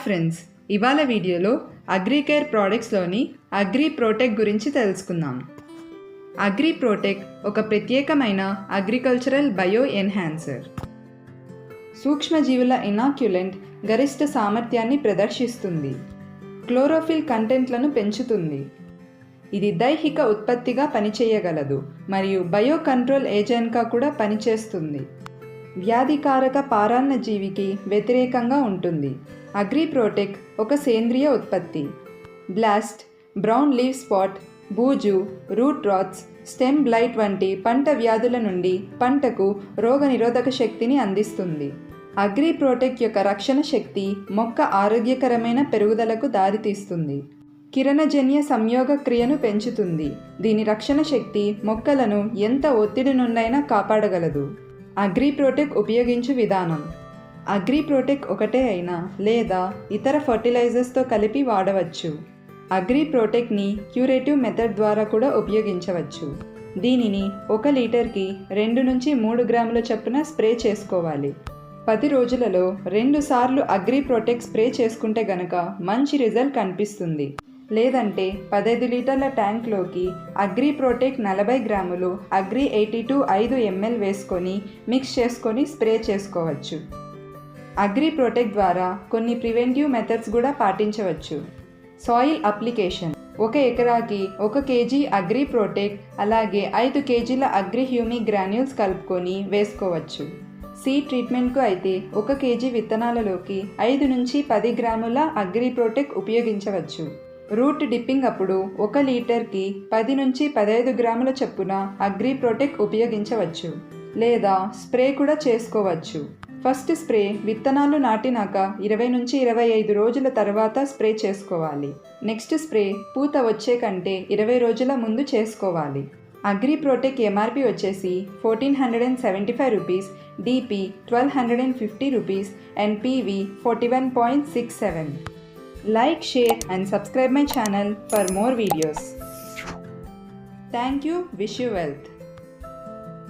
Friends, ఇవాళ వీడియోలో Agricare ప్రోడక్ట్స్లోని agri ప్రోటెక్ గురించి తెలుసుకుందాం. అగ్రి ప్రోటెక్ ఒక ప్రత్యేకమైన అగ్రికల్చరల్ బయో ఎన్హాన్సర్. సూక్ష్మజీవుల ఇనాక్యులెంట్ గరిష్ట సామర్థ్యాన్ని ప్రదర్శిస్తుంది. క్లోరోఫిల్ కంటెంట్లను పెంచుతుంది. ఇది దైహిక ఉత్పత్తిగా పనిచేయగలదు మరియు బయో కంట్రోల్ ఏజెంట్గా కూడా పనిచేస్తుంది. వ్యాధికారక పారాన్నజీవికి వ్యతిరేకంగా ఉంటుంది. అగ్రి ప్రోటెక్ ఒక సేంద్రియ ఉత్పత్తి. బ్లాస్ట్, బ్రౌన్ లీవ్ స్పాట్, బూజు, రూట్ రాట్స్, స్టెమ్ బ్లైట్ వంటి పంట వ్యాధుల నుండి పంటకు రోగనిరోధక శక్తిని అందిస్తుంది. అగ్రి ప్రోటెక్ యొక్క రక్షణ శక్తి మొక్క ఆరోగ్యకరమైన పెరుగుదలకు దారితీస్తుంది. కిరణజన్య సంయోగ క్రియను పెంచుతుంది. దీని రక్షణ శక్తి మొక్కలను ఎంత ఒత్తిడి నుండైనా కాపాడగలదు. అగ్రి ప్రోటెక్ ఉపయోగించు విధానం. అగ్రి ప్రోటెక్ ఒకటే అయినా లేదా ఇతర ఫర్టిలైజర్స్తో కలిపి వాడవచ్చు. అగ్రి ప్రోటెక్ని క్యూరేటివ్ మెథడ్ ద్వారా కూడా ఉపయోగించవచ్చు. దీనిని 1 లీటర్కి 2 నుంచి 3 గ్రాముల చొప్పున స్ప్రే చేసుకోవాలి. 10 రోజులలో 2 సార్లు అగ్రి ప్రోటెక్ స్ప్రే చేసుకుంటే గనక మంచి రిజల్ట్ కనిపిస్తుంది. లేదంటే 15 లీటర్ల ట్యాంక్లోకి అగ్రి ప్రోటెక్ 40 గ్రాములు, అగ్రి 82 5 ml వేసుకొని మిక్స్ చేసుకొని స్ప్రే చేసుకోవచ్చు. అగ్రి ప్రోటెక్ ద్వారా కొన్ని ప్రివెంటివ్ మెథడ్స్ కూడా పాటించవచ్చు. Soil application. 1 ఎకరాకి 1 kg అగ్రి ప్రోటెక్ అలాగే 5 kgల అగ్రి హ్యూమి గ్రాన్యూల్స్ కలుపుకొని వేసుకోవచ్చు. సీడ్ ట్రీట్మెంట్కు అయితే 1 kg విత్తనాలలోకి 5 నుంచి 10 గ్రాముల అగ్రి ప్రోటెక్ ఉపయోగించవచ్చు. రూట్ డిప్పింగ్ అప్పుడు 1 లీటర్కి 10 నుంచి 15 గ్రాముల చొప్పున అగ్రి ప్రోటెక్ ఉపయోగించవచ్చు. లేదా స్ప్రే కూడా చేసుకోవచ్చు. ఫస్ట్ స్ప్రే విత్తనాలు నాటినాక 20 నుంచి 25 రోజుల తర్వాత స్ప్రే చేసుకోవాలి. నెక్స్ట్ స్ప్రే పూత వచ్చే కంటే 20 రోజుల ముందు చేసుకోవాలి. అగ్రి ప్రోటెక్ ఎంఆర్పి వచ్చేసి 1475 rupees, DP 1250 rupees and PV 41.67. Like, share and subscribe my channel for more videos. Thank you. Wish you wealth.